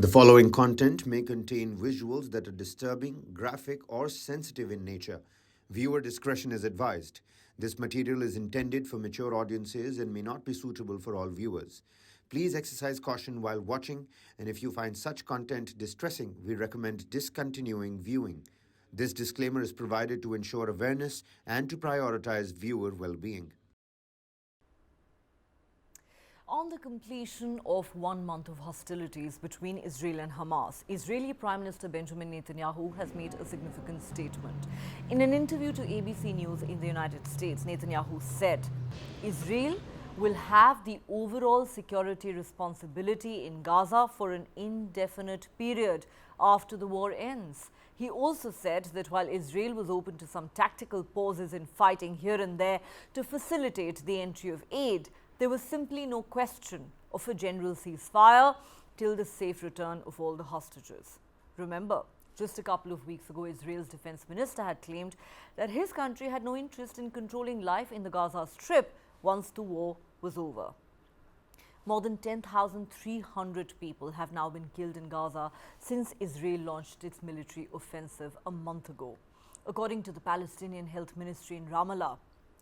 The following content may contain visuals that are disturbing, graphic, or sensitive in nature. Viewer discretion is advised. This material is intended for mature audiences and may not be suitable for all viewers. Please exercise caution while watching, and if you find such content distressing, we recommend discontinuing viewing. This disclaimer is provided to ensure awareness and to prioritize viewer well-being. On the completion of 1 month of hostilities between Israel and Hamas, Israeli Prime Minister Benjamin Netanyahu has made a significant statement. In an interview to ABC News in the United States, Netanyahu said, Israel will have the overall security responsibility in Gaza for an indefinite period after the war ends. He also said that while Israel was open to some tactical pauses in fighting here and there to facilitate the entry of aid, there was simply no question of a general ceasefire till the safe return of all the hostages. Remember, just a couple of weeks ago, Israel's defense minister had claimed that his country had no interest in controlling life in the Gaza Strip once the war was over. More than 10,300 people have now been killed in Gaza since Israel launched its military offensive a month ago. According to the Palestinian Health Ministry in Ramallah,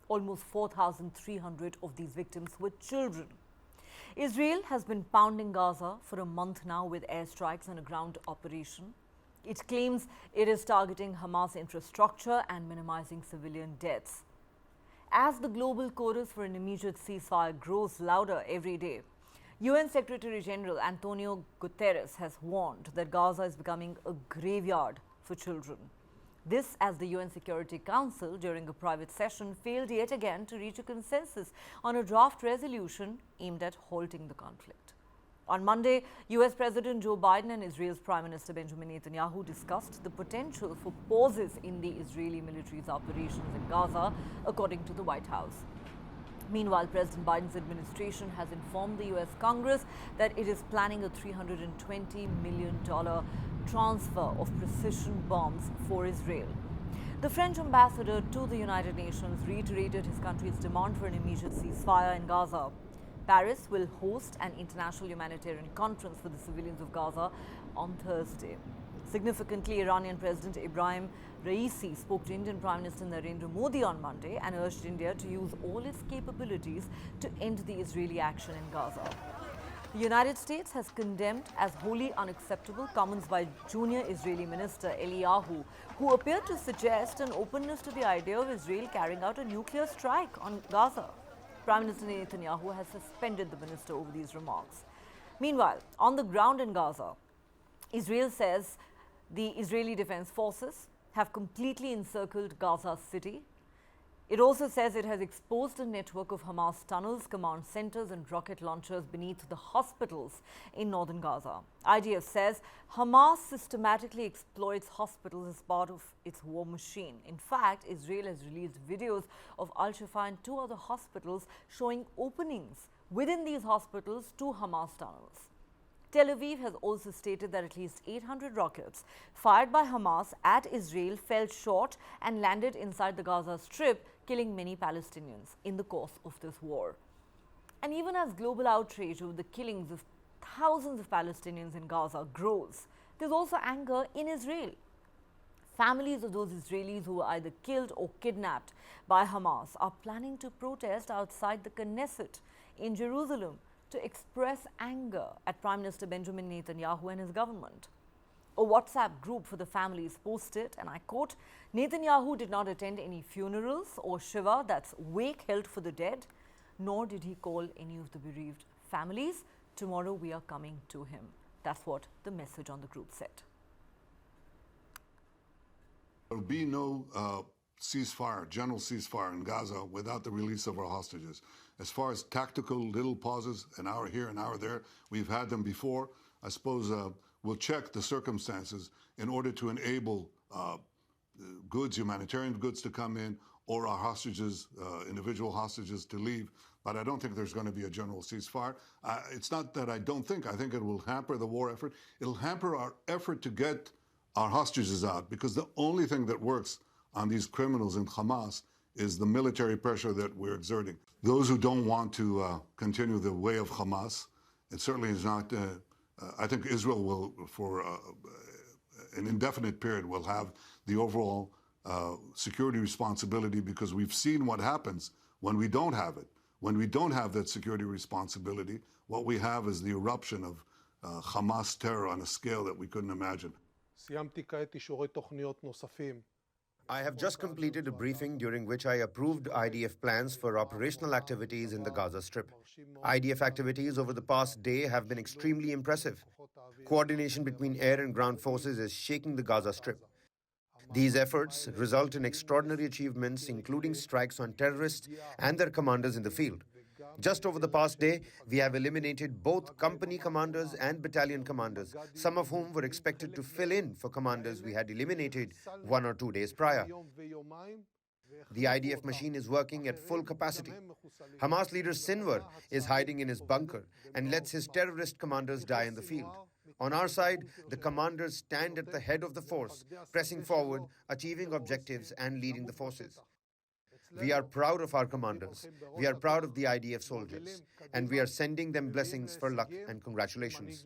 almost 4,300 of these victims were children. Israel has been pounding Gaza for a month now with airstrikes and a ground operation. It claims it is targeting Hamas infrastructure and minimizing civilian deaths. As the global chorus for an immediate ceasefire grows louder every day, UN Secretary General Antonio Guterres has warned that Gaza is becoming a graveyard for children. This as the UN Security Council, during a private session, failed yet again to reach a consensus on a draft resolution aimed at halting the conflict. On Monday, US President Joe Biden and Israel's Prime Minister Benjamin Netanyahu discussed the potential for pauses in the Israeli military's operations in Gaza, according to the White House. Meanwhile, President Biden's administration has informed the US Congress that it is planning a $320 million transfer of precision bombs for Israel. The French ambassador to the United Nations reiterated his country's demand for an immediate ceasefire in Gaza. Paris will host an international humanitarian conference for the civilians of Gaza on Thursday. Significantly, Iranian President Ibrahim Raisi spoke to Indian Prime Minister Narendra Modi on Monday and urged India to use all its capabilities to end the Israeli action in Gaza. The United States has condemned as wholly unacceptable comments by junior Israeli Minister Eliyahu, who appeared to suggest an openness to the idea of Israel carrying out a nuclear strike on Gaza. Prime Minister Netanyahu has suspended the minister over these remarks. Meanwhile, on the ground in Gaza, Israel says the Israeli Defense Forces have completely encircled Gaza city. It also says it has exposed a network of Hamas tunnels, command centers and rocket launchers beneath the hospitals in northern Gaza. IDF says Hamas systematically exploits hospitals as part of its war machine. In fact, Israel has released videos of Al-Shifa and 2 other hospitals showing openings within these hospitals to Hamas tunnels. Tel Aviv has also stated that at least 800 rockets fired by Hamas at Israel fell short and landed inside the Gaza Strip, killing many Palestinians in the course of this war. And even as global outrage over the killings of thousands of Palestinians in Gaza grows, there's also anger in Israel. Families of those Israelis who were either killed or kidnapped by Hamas are planning to protest outside the Knesset in Jerusalem to express anger at Prime Minister Benjamin Netanyahu and his government. A WhatsApp group for the families posted, and I quote, Netanyahu did not attend any funerals or shiva, that's wake held for the dead, nor did he call any of the bereaved families. Tomorrow we are coming to him. That's what the message on the group said. There will be no ceasefire, general ceasefire in Gaza without the release of our hostages. As far as tactical little pauses, an hour here, an hour there, we've had them before. I suppose we'll check the circumstances in order to enable goods, humanitarian goods to come in, or our hostages, individual hostages to leave. But I don't think there's going to be a general ceasefire. It's not that I don't think. I think it will hamper the war effort. It'll hamper our effort to get our hostages out, because the only thing that works on these criminals in Hamas is the military pressure that we're exerting. Those who don't want to continue the way of Hamas, it certainly is not I think Israel will, for an indefinite period, will have the overall security responsibility, because we've seen what happens when we don't have it. When we don't have that security responsibility, what we have is the eruption of Hamas terror on a scale that we couldn't imagine. I have just completed a briefing during which I approved IDF plans for operational activities in the Gaza Strip. IDF activities over the past day have been extremely impressive. Coordination between air and ground forces is shaking the Gaza Strip. These efforts result in extraordinary achievements, including strikes on terrorists and their commanders in the field. Just over the past day, we have eliminated both company commanders and battalion commanders, some of whom were expected to fill in for commanders we had eliminated 1 or 2 days prior. The IDF machine is working at full capacity. Hamas leader Sinwar is hiding in his bunker and lets his terrorist commanders die in the field. On our side, the commanders stand at the head of the force, pressing forward, achieving objectives and leading the forces. We are proud of our commanders. We are proud of the IDF soldiers. And we are sending them blessings for luck and congratulations.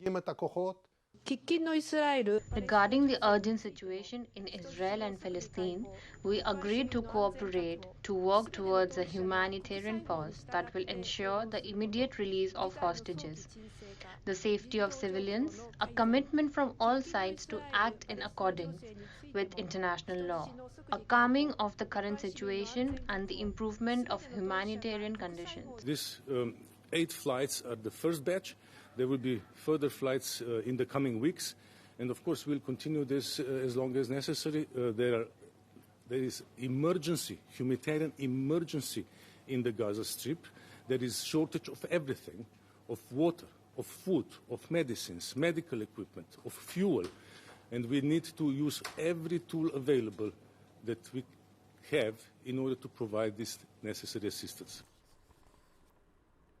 Regarding the urgent situation in Israel and Palestine, we agreed to cooperate to work towards a humanitarian pause that will ensure the immediate release of hostages, the safety of civilians, a commitment from all sides to act in accordance with international law, a calming of the current situation, and the improvement of humanitarian conditions. These 8 flights are the first batch. There will be further flights in the coming weeks. And of course, we'll continue this as long as necessary. There is emergency, humanitarian emergency in the Gaza Strip. There is shortage of everything, of water, of food, of medicines, medical equipment, of fuel. And we need to use every tool available that we have in order to provide this necessary assistance.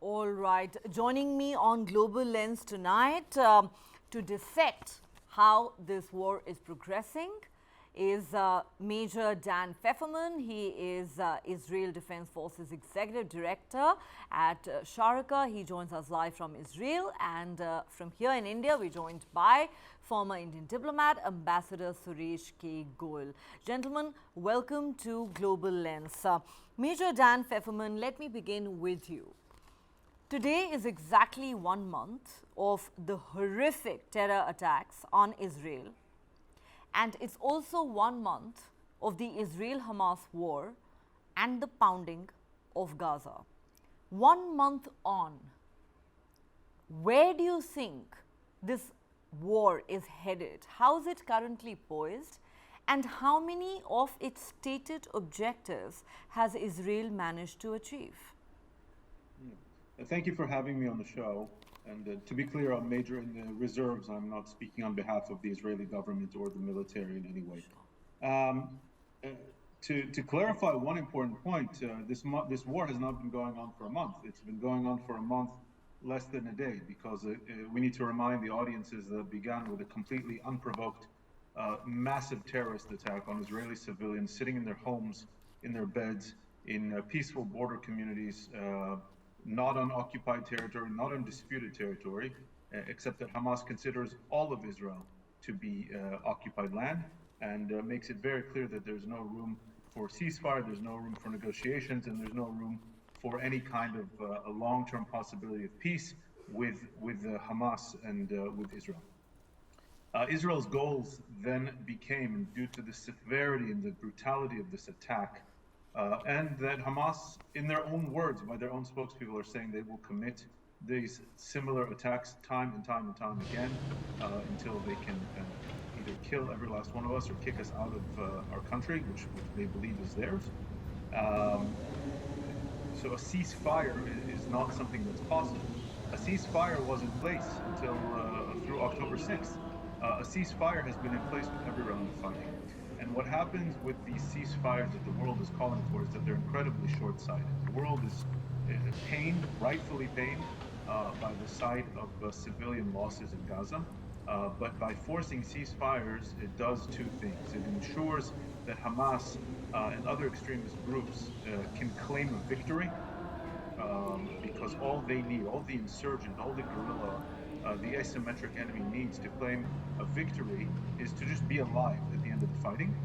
All right. Joining me on Global Lens tonight to dissect how this war is progressing is Major Dan Pfefferman. He is Israel Defense Forces Executive Director at Sharaka. He joins us live from Israel. And from here in India, we're joined by former Indian diplomat, Ambassador Suresh K. Goel. Gentlemen, welcome to Global Lens. Major Dan Pfefferman, let me begin with you. Today is exactly 1 month of the horrific terror attacks on Israel. And it's also 1 month of the Israel-Hamas war and the pounding of Gaza. 1 month on, where do you think this war is headed? How is it currently poised? And how many of its stated objectives has Israel managed to achieve? Thank you for having me on the show. And to be clear, I'm Major in the reserves. I'm not speaking on behalf of the Israeli government or the military in any way. To clarify one important point, this war has not been going on for a month. It's been going on for a month, less than a day, because we need to remind the audiences that it began with a completely unprovoked, massive terrorist attack on Israeli civilians sitting in their homes, in their beds, in peaceful border communities, not on occupied territory, not on disputed territory, except that Hamas considers all of Israel to be occupied land, and makes it very clear that there's no room for ceasefire, there's no room for negotiations, and there's no room for any kind of a long-term possibility of peace with Hamas and with Israel. Israel's goals then became, due to the severity and the brutality of this attack, and that Hamas, in their own words, by their own spokespeople, are saying they will commit these similar attacks time and time and time again until they can either kill every last one of us or kick us out of our country, which they believe is theirs. So a ceasefire is not something that's possible. A ceasefire was in place until through October 6th. A ceasefire has been in place with every round of fighting. And what happens with these ceasefires that the world is calling for is that they're incredibly short-sighted. The world is pained, rightfully pained, by the sight of civilian losses in Gaza. But by forcing ceasefires, it does two things. It ensures that Hamas and other extremist groups can claim a victory, because all they need, all the insurgent, all the guerrilla the asymmetric enemy needs to claim a victory is to just be alive at the end of the fighting.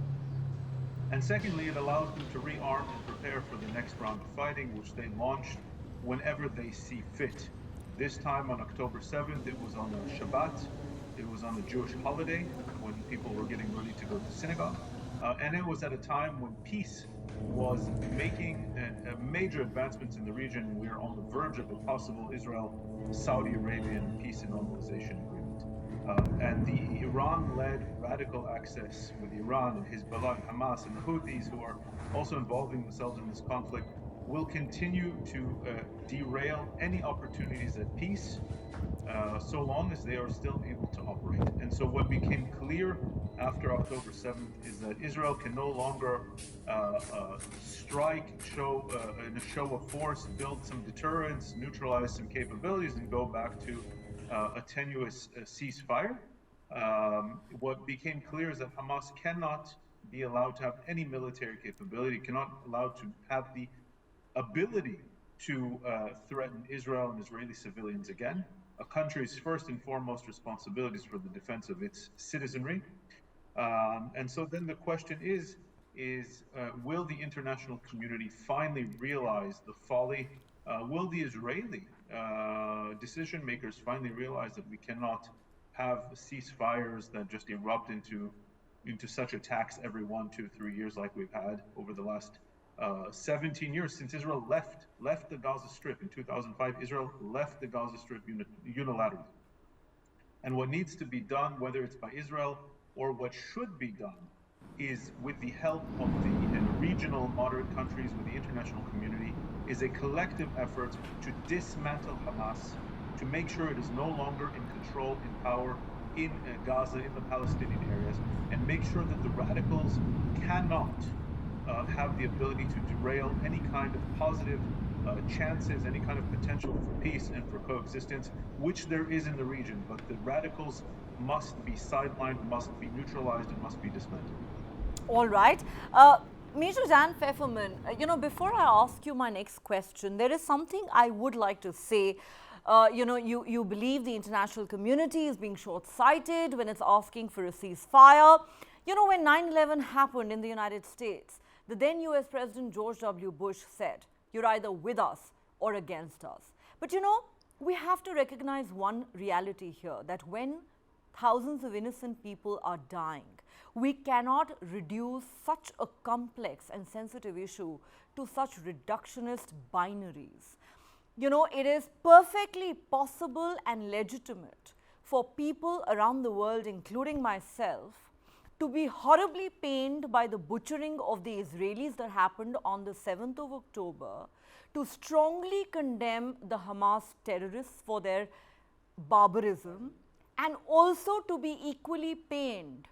And secondly, it allows them to rearm and prepare for the next round of fighting, which they launch whenever they see fit. This time on October 7th, it was on a Shabbat. It was on a Jewish holiday when people were getting ready to go to synagogue. And it was at a time when peace was making major advancements in the region. We are on the verge of a possible Israel-Saudi Arabian peace and normalization agreement. And the Iran-led radical axis with Iran and Hezbollah and Hamas and the Houthis, who are also involving themselves in this conflict, will continue to derail any opportunities at peace so long as they are still able to operate. And so what became clear after October 7th is that Israel can no longer strike, in a show of force, build some deterrence, neutralize some capabilities, and go back to a tenuous ceasefire. What became clear is that Hamas cannot be allowed to have any military capability, cannot allowed to have the ability to threaten Israel and Israeli civilians again. A country's first and foremost responsibilities for the defense of its citizenry. And so then the question is will the international community finally realize the folly? Will the Israeli decision makers finally realize that we cannot have ceasefires that just erupt into such attacks every 1, 2, 3 years like we've had over the last 17 years since Israel left the Gaza Strip in 2005. Israel left the Gaza Strip unilaterally. And what needs to be done, whether it's by Israel or what should be done, is with the help of the regional moderate countries, with the international community, is a collective effort to dismantle Hamas, to make sure it is no longer in control, in power, in Gaza, in the Palestinian areas, and make sure that the radicals cannot have the ability to derail any kind of positive chances, any kind of potential for peace and for coexistence, which there is in the region. But the radicals must be sidelined, must be neutralized, and must be dismantled. All right. Major Dan Pfefferman, before I ask you my next question, there is something I would like to say. You believe the international community is being short-sighted when it's asking for a ceasefire. When 9/11 happened in the United States, the then US President George W. Bush said, you're either with us or against us. But we have to recognize one reality here, that when thousands of innocent people are dying, we cannot reduce such a complex and sensitive issue to such reductionist binaries. It is perfectly possible and legitimate for people around the world, including myself, to be horribly pained by the butchering of the Israelis that happened on the 7th of October, to strongly condemn the Hamas terrorists for their barbarism, and also to be equally pained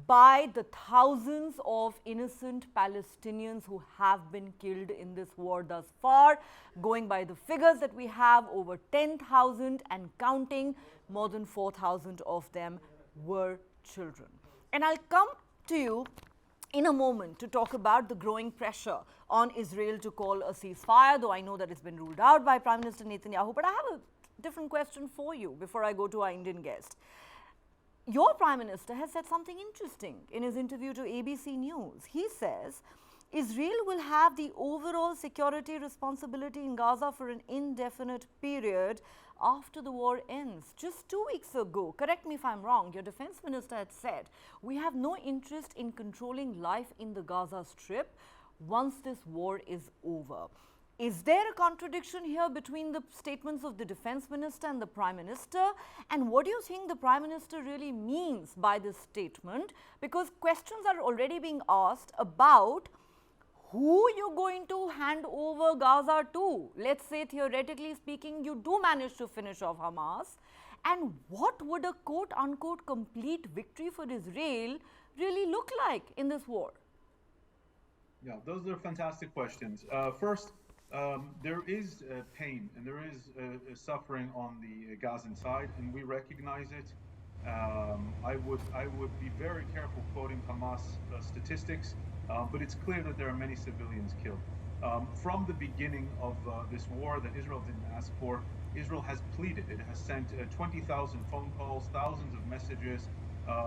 by the thousands of innocent Palestinians who have been killed in this war thus far. Going by the figures that we have, over 10,000 and counting, more than 4,000 of them were children. And I'll come to you in a moment to talk about the growing pressure on Israel to call a ceasefire, though I know that it's been ruled out by Prime Minister Netanyahu. But I have a different question for you before I go to our Indian guest. Your Prime Minister has said something interesting in his interview to ABC News. He says Israel will have the overall security responsibility in Gaza for an indefinite period after the war ends. Just 2 weeks ago, correct me if I'm wrong, your defense minister had said, we have no interest in controlling life in the Gaza Strip once this war is over. Is there a contradiction here between the statements of the defense minister and the prime minister? And what do you think the prime minister really means by this statement? Because questions are already being asked about who you're going to hand over Gaza to. Let's say, theoretically speaking, you do manage to finish off Hamas. And what would a quote-unquote complete victory for Israel really look like in this war? Yeah, those are fantastic questions. First, there is pain and there is suffering on the Gazan side, and we recognize it. I would be very careful quoting Hamas statistics, but it's clear that there are many civilians killed. From the beginning of this war that Israel didn't ask for, Israel has pleaded. It has sent 20,000 phone calls, thousands of messages,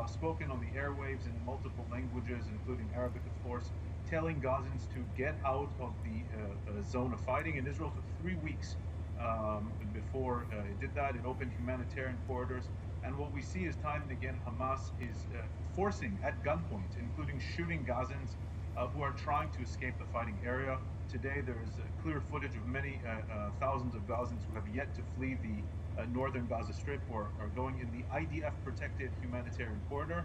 spoken on the airwaves in multiple languages, including Arabic, of course, telling Gazans to get out of the zone of fighting. And Israel took 3 weeks before it did that. It opened humanitarian corridors. And what we see is time and again, Hamas is forcing at gunpoint, including shooting Gazans who are trying to escape the fighting area. Today, there is clear footage of many thousands of Gazans who have yet to flee the northern Gaza Strip or are going in the IDF-protected humanitarian corridor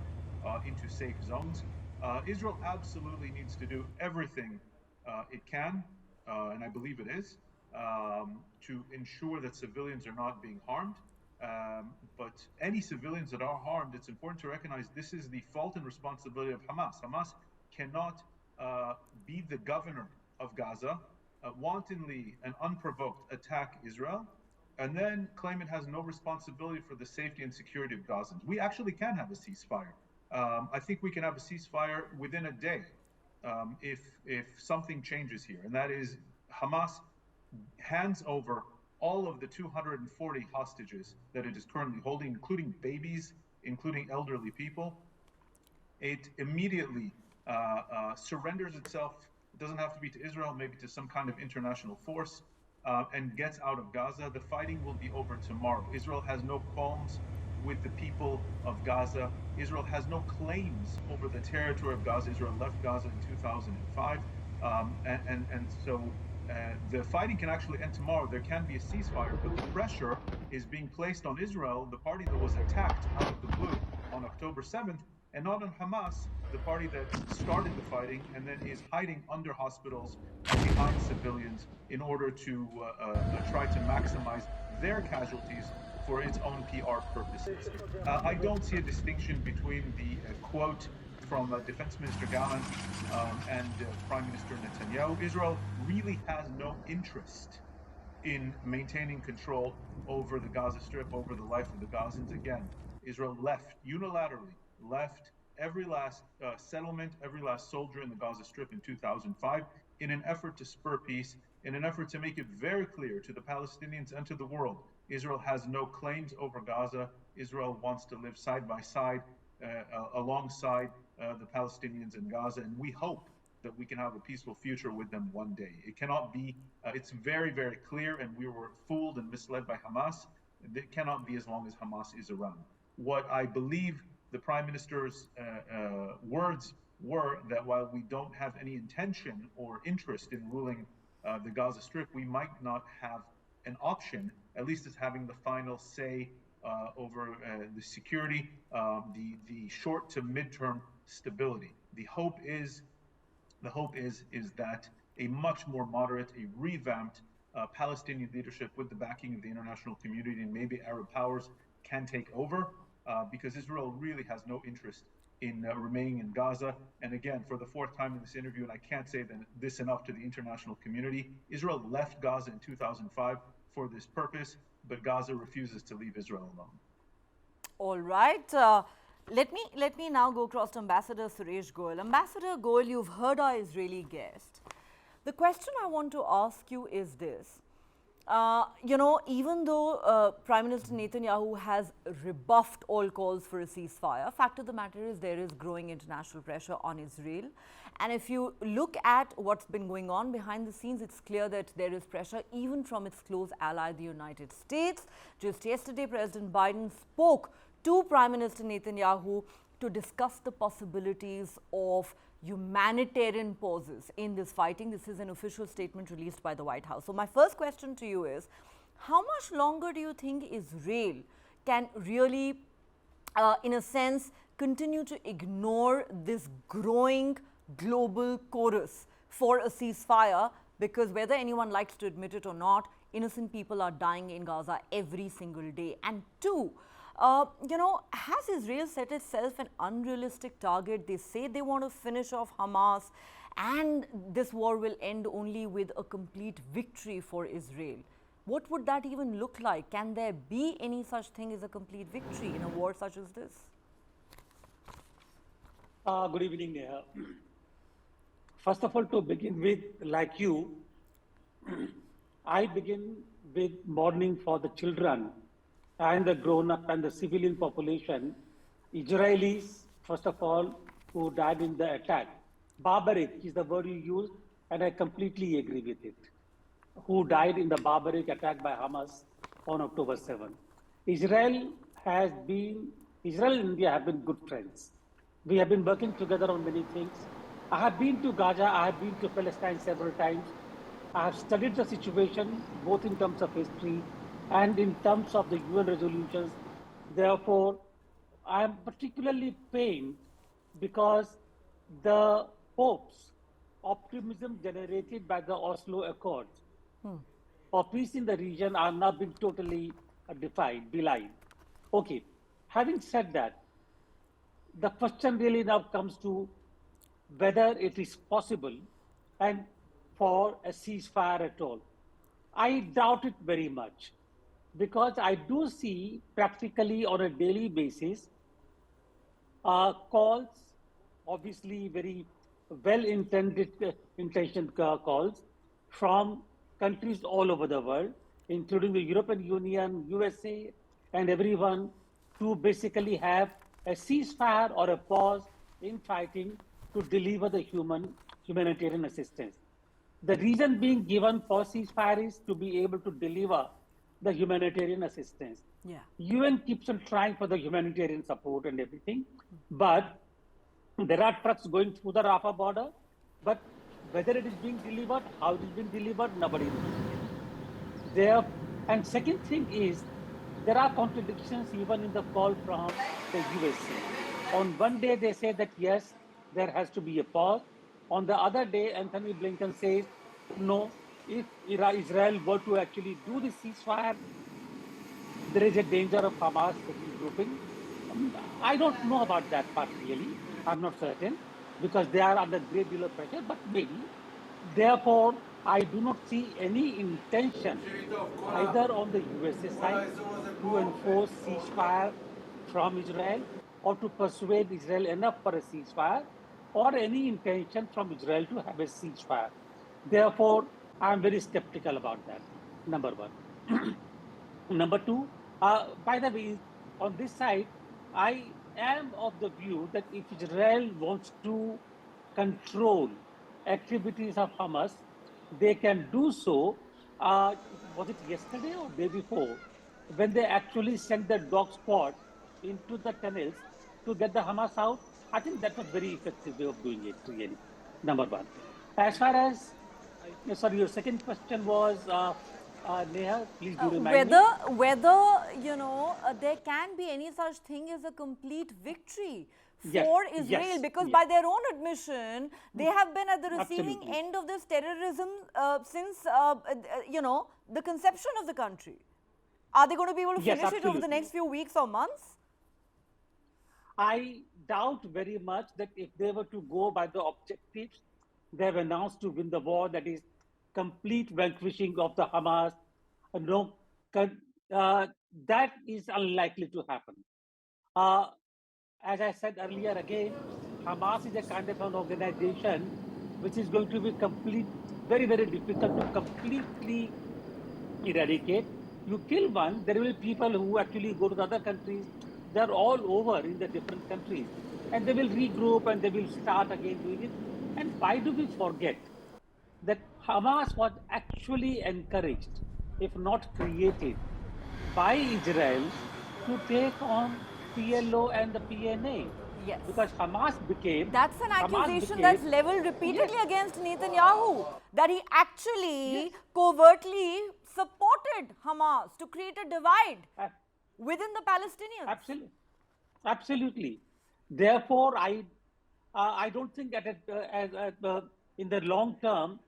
into safe zones. Israel absolutely needs to do everything it can, and I believe it is, to ensure that civilians are not being harmed. But any civilians that are harmed, it's important to recognize this is the fault and responsibility of Hamas. Hamas cannot be the governor of Gaza, wantonly and unprovoked attack Israel, and then claim it has no responsibility for the safety and security of Gazans. We actually can have a ceasefire. I think we can have a ceasefire within a day if something changes here, and that is Hamas hands over all of the 240 hostages that it is currently holding, including babies, including elderly people. It immediately surrenders itself. It doesn't have to be to Israel, maybe to some kind of international force, and gets out of Gaza. The fighting will be over tomorrow. Israel has no qualms with the people of Gaza. Israel has no claims over the territory of Gaza. Israel left Gaza in 2005. And so the fighting can actually end tomorrow. There can be a ceasefire, but the pressure is being placed on Israel, the party that was attacked out of the blue on October 7th, and not on Hamas, the party that started the fighting and then is hiding under hospitals and behind civilians in order to try to maximize their casualties for its own PR purposes. I don't see a distinction between the quote from Defense Minister Gallant and Prime Minister Netanyahu. Israel really has no interest in maintaining control over the Gaza Strip, over the life of the Gazans. Again, Israel unilaterally left every last settlement, every last soldier in the Gaza Strip in 2005 in an effort to spur peace, in an effort to make it very clear to the Palestinians and to the world, Israel has no claims over Gaza. Israel wants to live side by side alongside the Palestinians in Gaza, and we hope that we can have a peaceful future with them one day. It cannot be, it's very, very clear, and we were fooled and misled by Hamas. It cannot be as long as Hamas is around. What I believe the Prime Minister's words were that while we don't have any intention or interest in ruling the Gaza Strip, we might not have an option, at least as having the final say over the security, the short to midterm stability. The hope is that a much more moderate, a revamped Palestinian leadership with the backing of the international community and maybe Arab powers can take over, because Israel really has no interest in remaining in Gaza. And again, for the fourth time in this interview, and I can't say this enough to the international community, Israel left Gaza in 2005 for this purpose, but Gaza refuses to leave Israel alone. All right. Let me now go across to Ambassador Suresh Goel. Ambassador Goel, you've heard our Israeli guest. The question I want to ask you is this. Even though Prime Minister Netanyahu has rebuffed all calls for a ceasefire, fact of the matter is there is growing international pressure on Israel. And if you look at what's been going on behind the scenes, it's clear that there is pressure even from its close ally, the United States. Just yesterday, President Biden spoke to Prime Minister Netanyahu to discuss the possibilities of humanitarian pauses in this fighting. This is an official statement released by the White House. So my first question to you is, how much longer do you think Israel can really, in a sense, continue to ignore this growing global chorus for a ceasefire? Because whether anyone likes to admit it or not, innocent people are dying in Gaza every single day. And two, has Israel set itself an unrealistic target? They say they want to finish off Hamas, and this war will end only with a complete victory for Israel. What would that even look like? Can there be any such thing as a complete victory in a war such as this? Good evening, Neha. First of all, to begin with, like you, I begin with mourning for the children and the grown-up and the civilian population, Israelis, first of all, who died in the attack. Barbaric is the word you used, and I completely agree with it. Who died in the barbaric attack by Hamas on October 7. Israel has been, Israel and India have been good friends. We have been working together on many things. I have been to Gaza, I have been to Palestine several times. I have studied the situation both in terms of history and in terms of the UN resolutions. Therefore, I am particularly pained because the hopes, optimism generated by the Oslo Accords for peace in the region are now being totally belied. Okay, having said that, the question really now comes to whether it is possible and for a ceasefire at all. I doubt it very much because I do see practically on a daily basis calls, obviously very well-intended intentioned calls from countries all over the world, including the European Union, USA, and everyone to basically have a ceasefire or a pause in fighting to deliver the humanitarian assistance. The reason being given for ceasefire is to be able to deliver the humanitarian assistance. Yeah. UN keeps on trying for the humanitarian support and everything, but there are trucks going through the Rafah border, but whether it is being delivered, how it is being delivered, nobody knows yet. There, and second thing is, there are contradictions even in the call from the USA. On one day, they say that yes, there has to be a pause. On the other day, Anthony Blinken says, no, if Israel were to actually do the ceasefire, there is a danger of Hamas regrouping. I don't know about that part really. I'm not certain because they are under great deal of pressure, but maybe. Therefore, I do not see any intention either on the USA side to enforce ceasefire from Israel or to persuade Israel enough for a ceasefire or any intention from Israel to have a ceasefire. Therefore, I'm very skeptical about that, number one. Number two, by the way, on this side, I am of the view that if Israel wants to control activities of Hamas, they can do so. Was it yesterday or day before, when they actually sent the dog squad into the tunnels to get the Hamas out? I think that was very effective way of doing it, really. Number one. As far as, sorry, your second question was, Neha, please do remind me. Whether there can be any such thing as a complete victory Yes, for Israel, yes, because yes. by their own admission, they have been at the receiving Absolutely. end of this terrorism since the conception of the country. Are they going to be able to Yes, finish it over the absolutely. next few weeks or months? I doubt very much that if they were to go by the objectives they have announced to win the war, that is complete vanquishing of the Hamas, no, that is unlikely to happen. Uh, as I said earlier, again, Hamas is a kind of an organization which is going to be very, very difficult to completely eradicate. You kill one, there will be people who actually go to the other countries. They're all over in the different countries. And they will regroup and they will start again doing it. And why do we forget that Hamas was actually encouraged, if not created, by Israel to take on PLO and the PNA? Yes. Because That's an Hamas accusation became, that's leveled repeatedly yes, against Netanyahu, that he actually yes, covertly supported Hamas to create a divide uh, within the Palestinians. absolutely. Absolutely. Therefore, I don't think that in the long term,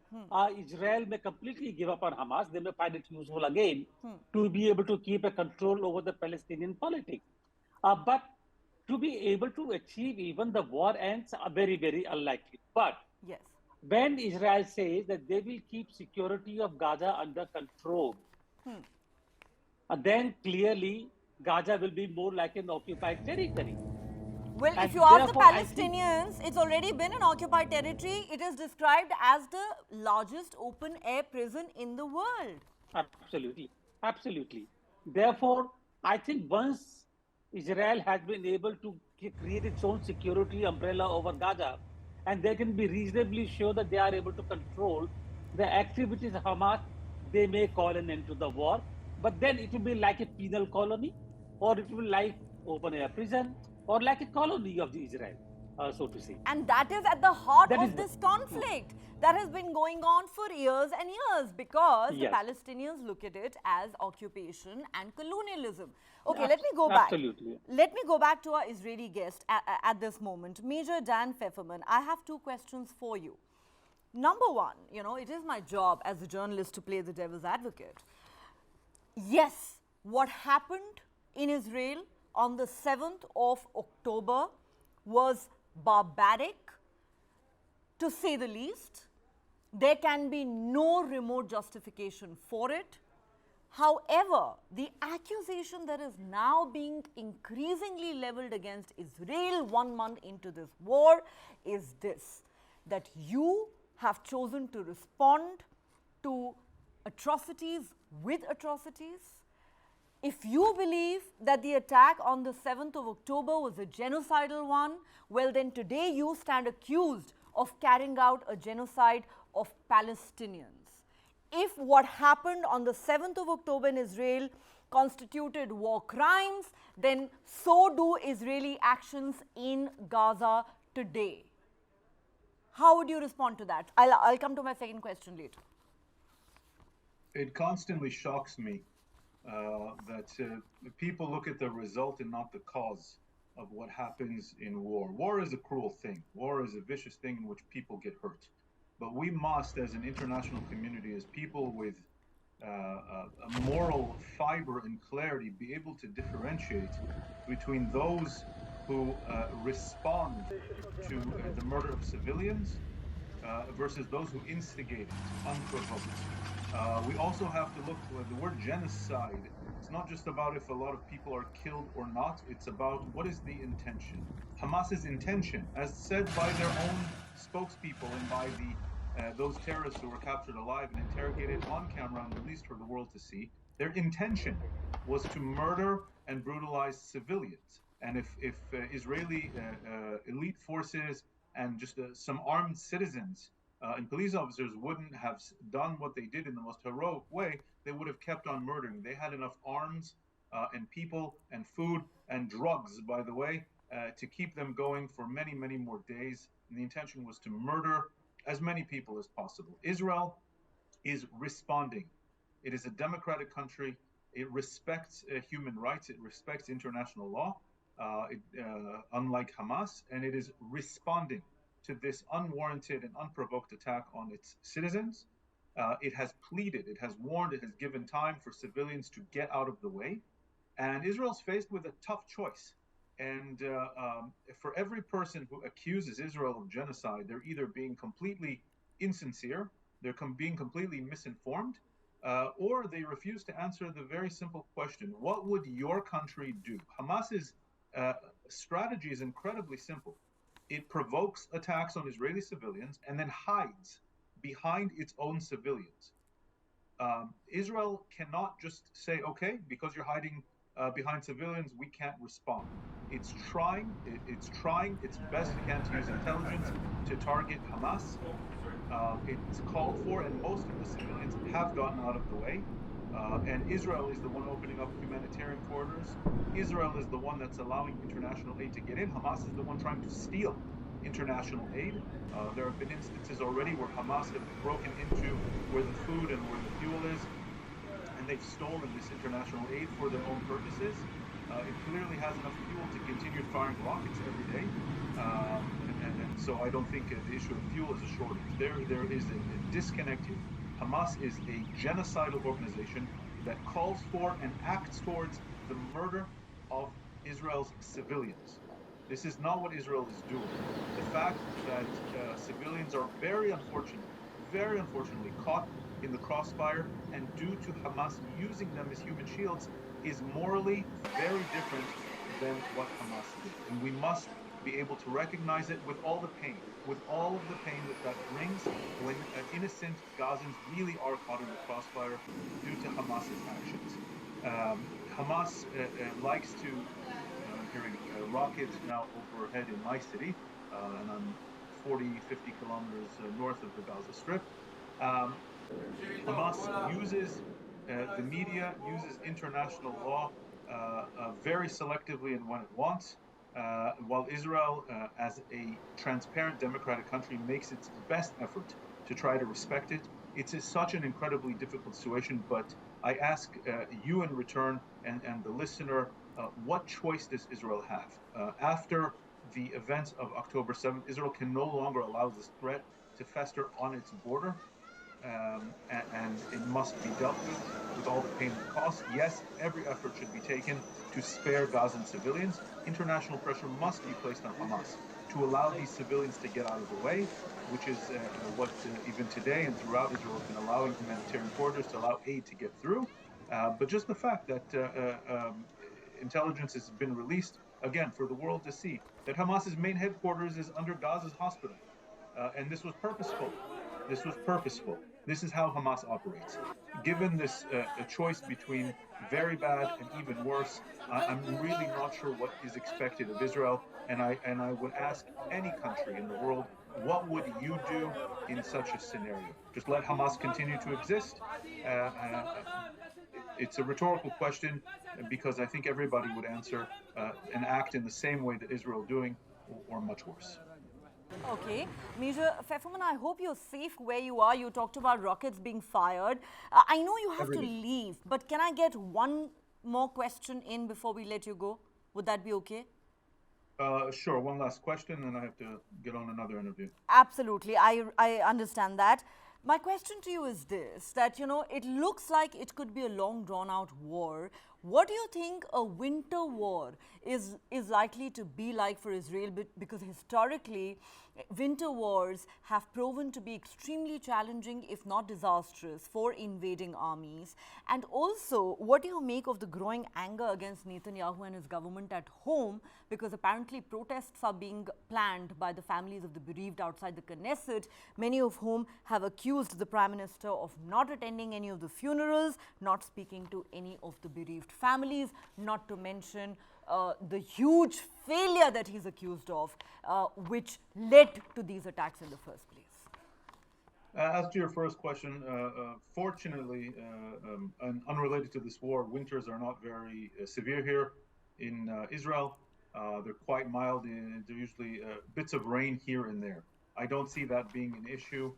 Israel may completely give up on Hamas. They may find it useful again to be able to keep a control over the Palestinian politics. But to be able to achieve even the war ends are very, very unlikely. But Yes. when Israel says that they will keep security of Gaza under control, then clearly Gaza will be more like an occupied territory. Well, if And you ask the therefore, I think, Palestinians, it's already been an occupied territory. It is described as the largest open air prison in the world. Absolutely. Absolutely. Therefore, I think once Israel has been able to create its own security umbrella over Gaza, and they can be reasonably sure that they are able to control the activities of Hamas, they may call an end to the war. But then it will be like a penal colony, or it will be like open air prison, or like a colony of the Israel, so to say. And that is at the heart That is, of this conflict that has been going on for years and years, because the yes, Palestinians look at it as occupation and colonialism. Okay, let me go back. absolutely. Let me go back to our Israeli guest at this moment. Major Dan Pfefferman, I have two questions for you. Number one, it is my job as a journalist to play the devil's advocate. Yes, what happened in Israel on the 7th of October was barbaric, to say the least. There can be no remote justification for it. However, the accusation that is now being increasingly leveled against Israel 1 month into this war is this: that you have chosen to respond to atrocities with atrocities. If you believe that the attack on the 7th of October was a genocidal one, well then today you stand accused of carrying out a genocide of Palestinians. If what happened on the 7th of October in Israel constituted war crimes, then so do Israeli actions in Gaza today. How would you respond to that? I'll come to my second question later. It constantly shocks me that people look at the result and not the cause of what happens in war. War is a cruel thing. War is a vicious thing in which people get hurt. But we must, as an international community, as people with a moral fiber and clarity, be able to differentiate between those who respond to the murder of civilians versus those who instigate it unprovoked. We also have to look at the word genocide. It's not just about if a lot of people are killed or not. It's about what is the intention. Hamas's intention, as said by their own spokespeople and by those terrorists who were captured alive and interrogated on camera and released for the world to see, their intention was to murder and brutalize civilians. And if Israeli elite forces and just some armed citizens and police officers wouldn't have done what they did in the most heroic way, they would have kept on murdering. They had enough arms and people and food and drugs, by the way, to keep them going for many, many more days. And the intention was to murder as many people as possible. Israel is responding. It is a democratic country. It respects human rights. It respects international law, unlike Hamas, and it is responding to this unwarranted and unprovoked attack on its citizens. It has pleaded, it has warned, it has given time for civilians to get out of the way. And Israel's faced with a tough choice. And for every person who accuses Israel of genocide, they're either being completely insincere, they're being completely misinformed, or they refuse to answer the very simple question: what would your country do? Hamas's strategy is incredibly simple. It provokes attacks on Israeli civilians and then hides behind its own civilians. Israel cannot just say, okay, because you're hiding behind civilians, we can't respond. It's trying its best again to use intelligence to target Hamas. It's called for, and most of the civilians have gotten out of the way. And Israel is the one opening up humanitarian corridors. Israel is the one that's allowing international aid to get in. Hamas is the one trying to steal international aid. There have been instances already where Hamas have broken into where the food and where the fuel is, and they've stolen this international aid for their own purposes. It clearly has enough fuel to continue firing rockets every day. And so I don't think the issue of fuel is a shortage. There is a disconnect here. Hamas is a genocidal organization that calls for and acts towards the murder of Israel's civilians. This is not what Israel is doing. The fact that civilians are very unfortunately caught in the crossfire, and due to Hamas using them as human shields, is morally very different than what Hamas did. And we must be able to recognize it with all the pain, with all of the pain that brings when innocent Gazans really are caught in the crossfire due to Hamas's actions. Hamas likes to, I'm hearing rockets now overhead in my city, and I'm 40, 50 kilometers north of the Gaza Strip. Hamas uses the media, uses international law very selectively and when it wants, while Israel, as a transparent democratic country, makes its best effort to try to respect it. It's such an incredibly difficult situation, but I ask you in return and the listener, what choice does Israel have? After the events of October 7th, Israel can no longer allow this threat to fester on its border. And it must be dealt with all the pain and cost. Yes, every effort should be taken to spare Gazan civilians. International pressure must be placed on Hamas to allow these civilians to get out of the way, which is what even today and throughout Israel has been allowing humanitarian corridors to allow aid to get through. But just the fact that intelligence has been released, again, for the world to see, that Hamas's main headquarters is under Gaza's hospital. And this was purposeful. This was purposeful. This is how Hamas operates. Given this a choice between very bad and even worse, I'm really not sure what is expected of Israel. And I would ask any country in the world, what would you do in such a scenario? Just let Hamas continue to exist? It's a rhetorical question because I think everybody would answer and act in the same way that Israel is doing, or much worse. Okay. Major Pfefferman, I hope you're safe where you are. You talked about rockets being fired. I know you have to leave, but can I get one more question in before we let you go? Would that be okay? Sure. One last question, and I have to get on another interview. Absolutely. I understand that. My question to you is this, that, it looks like it could be a long drawn out war. What do you think a winter war is likely to be like for Israel? Because historically, winter wars have proven to be extremely challenging, if not disastrous, for invading armies. And also, what do you make of the growing anger against Netanyahu and his government at home? Because apparently protests are being planned by the families of the bereaved outside the Knesset, many of whom have accused the Prime Minister of not attending any of the funerals, not speaking to any of the bereaved families, not to mention the huge failure that he's accused of, which led to these attacks in the first place. As to your first question, fortunately, and unrelated to this war, winters are not very severe here in Israel. They're quite mild. They're usually bits of rain here and there. I don't see that being an issue.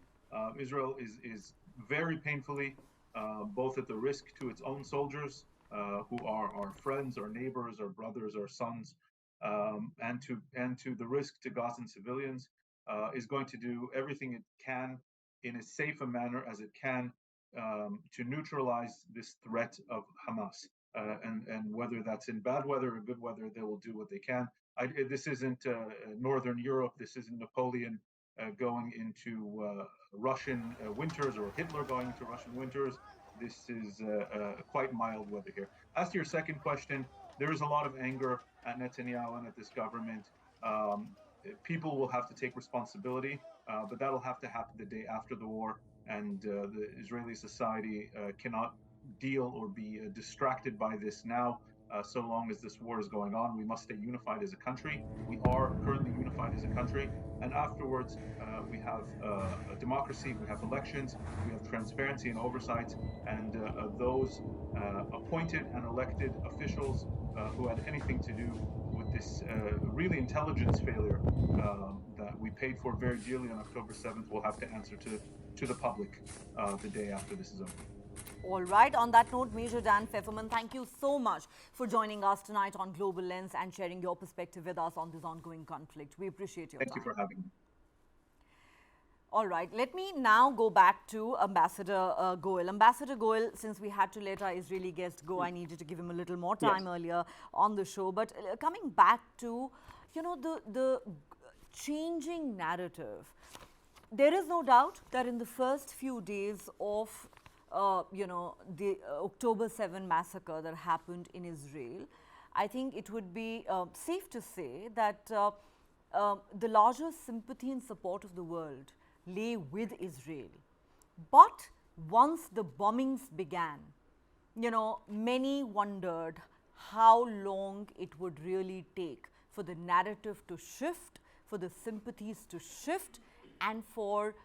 Israel is very painfully, both at the risk to its own soldiers, who are our friends, our neighbors, our brothers, our sons, and to the risk to Gazan civilians, is going to do everything it can in as safe a manner as it can to neutralize this threat of Hamas. And whether that's in bad weather or good weather, they will do what they can. This isn't Northern Europe. This isn't Napoleon going into Russian winters, or Hitler going into Russian winters. This is quite mild weather here. As to your second question, there is a lot of anger at Netanyahu and at this government. People will have to take responsibility, but that'll have to happen the day after the war. And the Israeli society cannot deal or be distracted by this now. So long as this war is going on, we must stay unified as a country. We are currently unified as a country. And afterwards, we have a democracy, we have elections, we have transparency and oversight. And those appointed and elected officials who had anything to do with this really intelligence failure that we paid for very dearly on October 7th will have to answer to the public the day after this is over. All right. On that note, Major Dan Pfefferman, thank you so much for joining us tonight on Global Lens and sharing your perspective with us on this ongoing conflict. We appreciate your time. Thank you for having me. All right. Let me now go back to Ambassador Goel. Ambassador Goel, since we had to let our Israeli guest go, I needed to give him a little more time earlier on the show. But coming back to, the changing narrative, there is no doubt that in the first few days of the October 7 massacre that happened in Israel, I think it would be safe to say that the larger sympathy and support of the world lay with Israel. But once the bombings began, many wondered how long it would really take for the narrative to shift, for the sympathies to shift, and for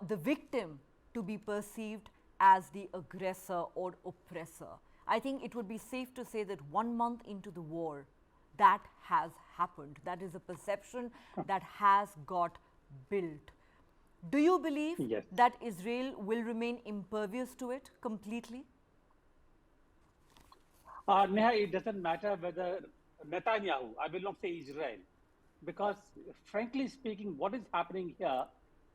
the victim to be perceived as the aggressor or oppressor. I think it would be safe to say that 1 month into the war, that has happened. That is a perception that has got built. Do you believe that Israel will remain impervious to it completely? Neha, it doesn't matter whether Netanyahu, I will not say Israel, because frankly speaking, what is happening here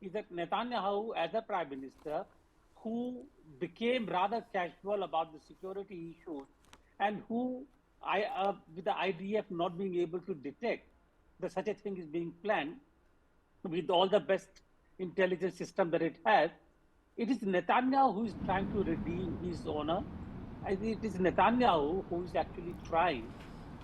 is that Netanyahu, as a prime minister, who became rather casual about the security issues and who, with the IDF not being able to detect that such a thing is being planned, with all the best intelligence system that it has, it is Netanyahu who is trying to redeem his honor. It is Netanyahu who is actually trying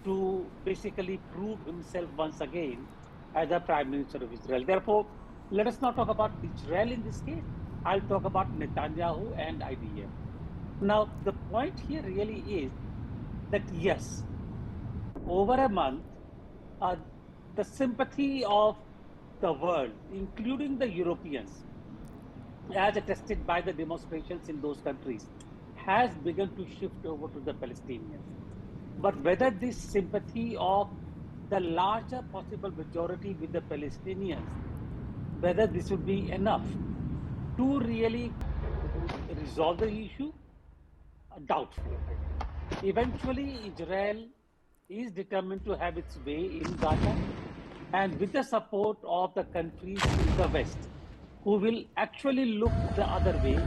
to basically prove himself once again as the Prime Minister of Israel. Therefore, let us not talk about Israel in this case. I'll talk about Netanyahu and IDF. Now, the point here really is that yes, over a month, the sympathy of the world, including the Europeans, as attested by the demonstrations in those countries, has begun to shift over to the Palestinians. But whether this sympathy of the larger possible majority with the Palestinians, whether this would be enough to really resolve the issue, doubtful. Eventually, Israel is determined to have its way in Gaza, and with the support of the countries in the West, who will actually look the other way,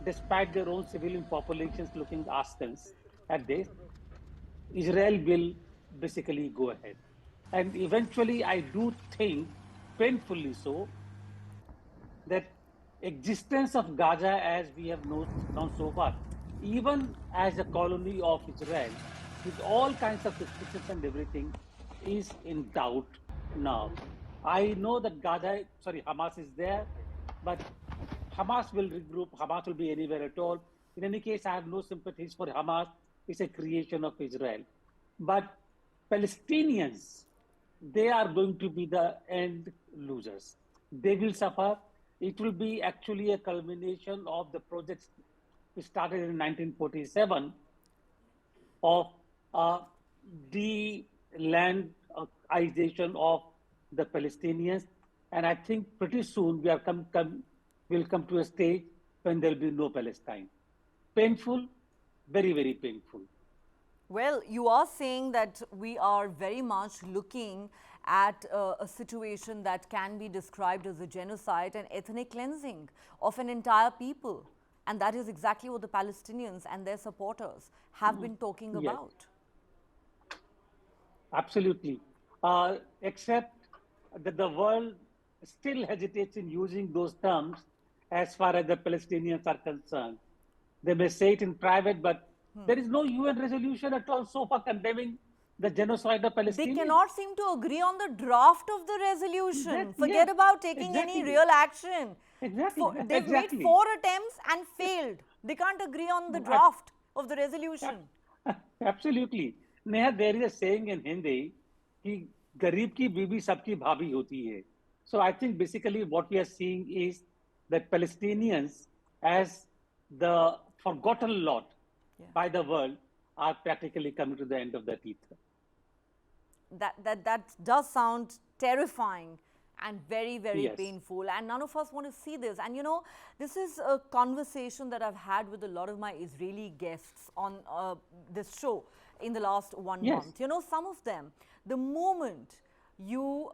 despite their own civilian populations looking askance at this, Israel will basically go ahead. And eventually, I do think, painfully so, that existence of Gaza as we have known so far, even as a colony of Israel, with all kinds of restrictions and everything, is in doubt now. I know that Hamas is there, but Hamas will regroup. Hamas will be anywhere at all. In any case, I have no sympathies for Hamas. It's a creation of Israel. But Palestinians, they are going to be the end losers. They will suffer. It will be actually a culmination of the projects we started in 1947 of the landization of the Palestinians. And I think pretty soon we'll come to a stage when there'll be no Palestine. Painful, very, very painful. Well, you are saying that we are very much looking at a situation that can be described as a genocide and ethnic cleansing of an entire people. And that is exactly what the Palestinians and their supporters have been talking about. Absolutely. Except that the world still hesitates in using those terms as far as the Palestinians are concerned. They may say it in private, but there is no UN resolution at all so far condemning the genocide of Palestinians. They cannot seem to agree on the draft of the resolution. Forget about taking any real action. They've made 4 attempts and failed. They can't agree on the draft of the resolution. Absolutely. Neha, there is a saying in Hindi, कि गरीब की बीवी सबकी भाभी होती है. So I think basically what we are seeing is that Palestinians, as the forgotten lot by the world, are practically coming to the end of that ether. That does sound terrifying and very, very painful. And none of us want to see this. And this is a conversation that I've had with a lot of my Israeli guests on this show in the last 1 month. Some of them, the moment you,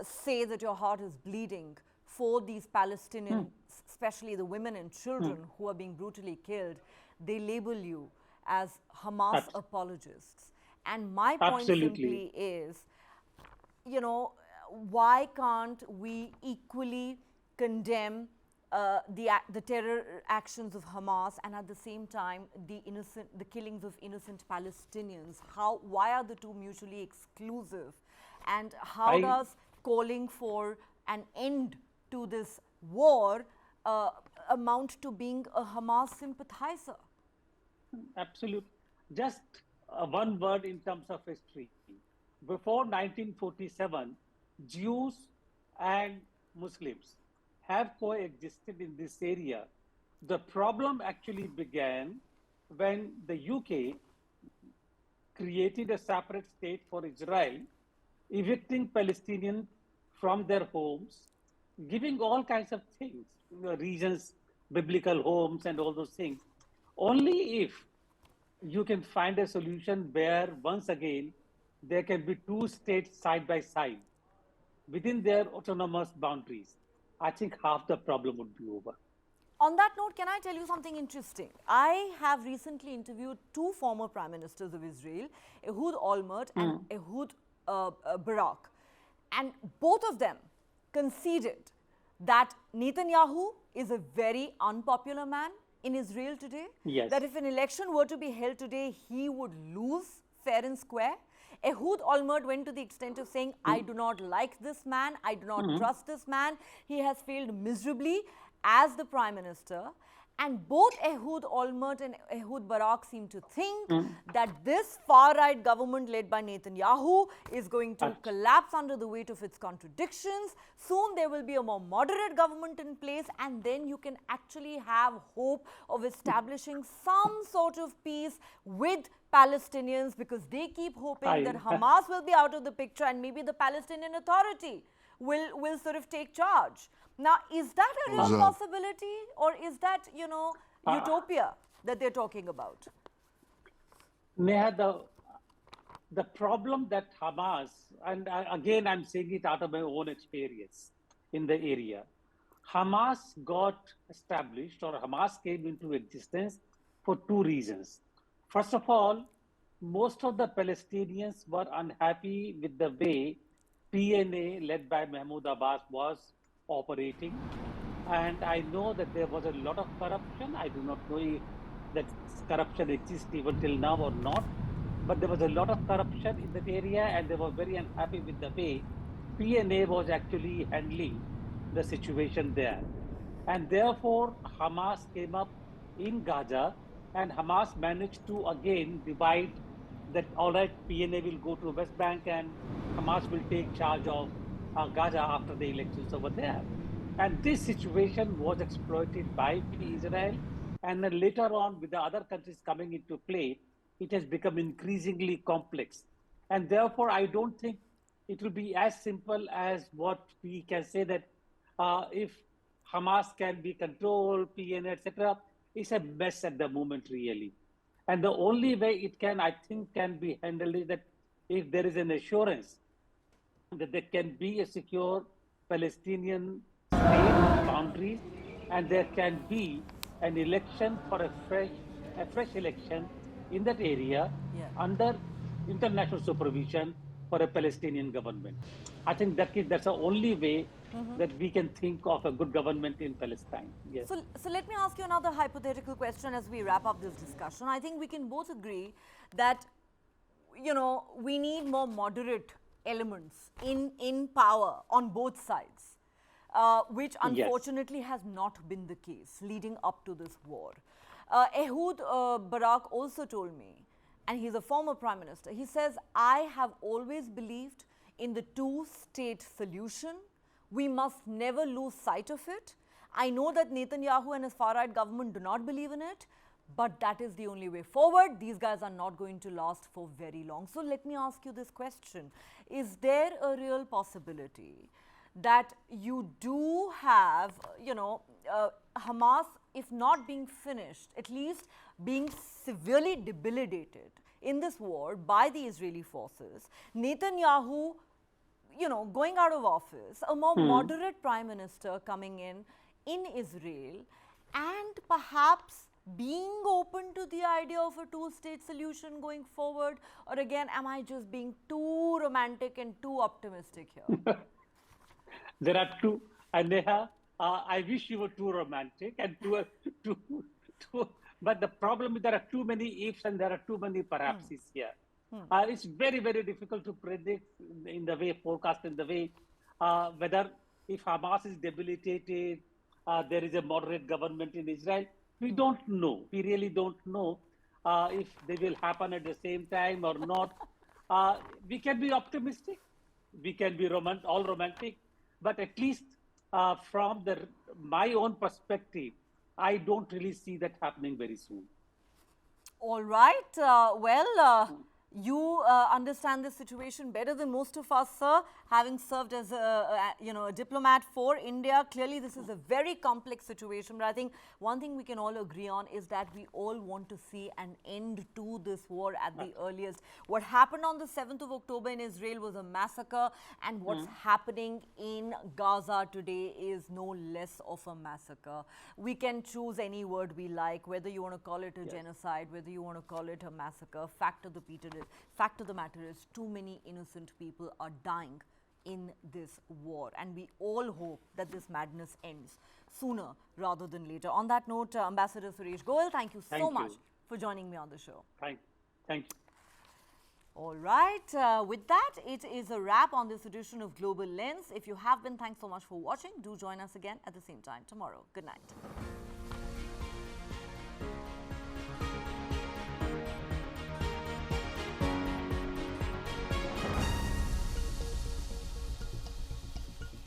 say that your heart is bleeding for these Palestinians, especially the women and children who are being brutally killed, they label you as Hamas apologists. And my point simply is, why can't we equally condemn the terror actions of Hamas and at the same time the killings of innocent Palestinians? Why are the two mutually exclusive? And how does calling for an end to this war amount to being a Hamas sympathizer? Absolutely. Just one word in terms of history. Before 1947, Jews and Muslims have coexisted in this area. The problem actually began when the UK created a separate state for Israel, evicting Palestinians from their homes, giving all kinds of things, regions, biblical homes, and all those things. Only if you can find a solution where, once again, there can be two states side by side within their autonomous boundaries, I think half the problem would be over. On that note, can I tell you something interesting? I have recently interviewed two former prime ministers of Israel, Ehud Olmert and Ehud Barak. And both of them conceded that Netanyahu is a very unpopular man in Israel today. Yes. That if an election were to be held today, he would lose fair and square. Ehud Olmert went to the extent of saying, I do not like this man, I do not trust this man, he has failed miserably as the Prime Minister. And both Ehud Olmert and Ehud Barak seem to think that this far-right government led by Netanyahu is going to collapse under the weight of its contradictions. Soon there will be a more moderate government in place, and then you can actually have hope of establishing some sort of peace with Palestinians, because they keep hoping that Hamas will be out of the picture and maybe the Palestinian Authority will sort of take charge. Now, is that a real possibility, or is that, you know, utopia that they're talking about? Neha, the problem that Hamas, and again, I'm saying it out of my own experience in the area, Hamas got established, or Hamas came into existence for two reasons. First of all, most of the Palestinians were unhappy with the way PNA, led by Mahmoud Abbas, was operating. And I know that there was a lot of corruption. I do not know if that corruption exists even till now or not. But there was a lot of corruption in that area, and they were very unhappy with the way PNA was actually handling the situation there. And therefore, Hamas came up in Gaza, and Hamas managed to again divide that, all right, PNA will go to West Bank and Hamas will take charge of Gaza after the elections over there. And this situation was exploited by Israel. And then later on, with the other countries coming into play, it has become increasingly complex. And therefore, I don't think it will be as simple as what we can say that if Hamas can be controlled, PNA, etc. It's a mess at the moment, really. And the only way it can, I think, can be handled is that if there is an assurance that there can be a secure Palestinian state boundaries, and there can be an election for a fresh election in that area under international supervision for a Palestinian government. I think that's the only way that we can think of a good government in Palestine. Yes. So let me ask you another hypothetical question as we wrap up this discussion. I think we can both agree that, you know, we need more moderate elements in power on both sides, which unfortunately has not been the case leading up to this war. Ehud Barak also told me, and he's a former prime minister, he says, I have always believed in the two-state solution. We must never lose sight of it. I know that Netanyahu and his far-right government do not believe in it, but that is the only way forward. These guys are not going to last for very long. So let me ask you this question. Is there a real possibility that you do have, you know, Hamas, if not being finished, at least being severely debilitated in this war by the Israeli forces, Netanyahu, you know, going out of office, a more moderate prime minister coming in Israel, and perhaps being open to the idea of a two-state solution going forward? Or again, am I just being too romantic and too optimistic here? There are two, and Neha, I wish you were too romantic and but the problem is there are too many ifs and there are too many perhapses here. It's very, very difficult to predict in the way, forecast in the way, whether if Hamas is debilitated, there is a moderate government in Israel. We don't know. We really don't know if they will happen at the same time or not. We can be optimistic. We can be all romantic, but at least from my own perspective, I don't really see that happening very soon. All right. You understand the situation better than most of us, sir, having served as a diplomat for India. Clearly, this is a very complex situation, but I think one thing we can all agree on is that we all want to see an end to this war at the earliest. What happened on the 7th of October in Israel was a massacre, and what's happening in Gaza today is no less of a massacre. We can choose any word we like, whether you want to call it a genocide, whether you want to call it a massacre. Fact of the matter is, too many innocent people are dying in this war, and we all hope that this madness ends sooner rather than later. On that note, Ambassador Suresh Goyal, thank you so much for joining me on the show. Thank you. All right, with that, it is a wrap on this edition of Global Lens. If you have been, thanks so much for watching. Do join us again at the same time tomorrow. Good night.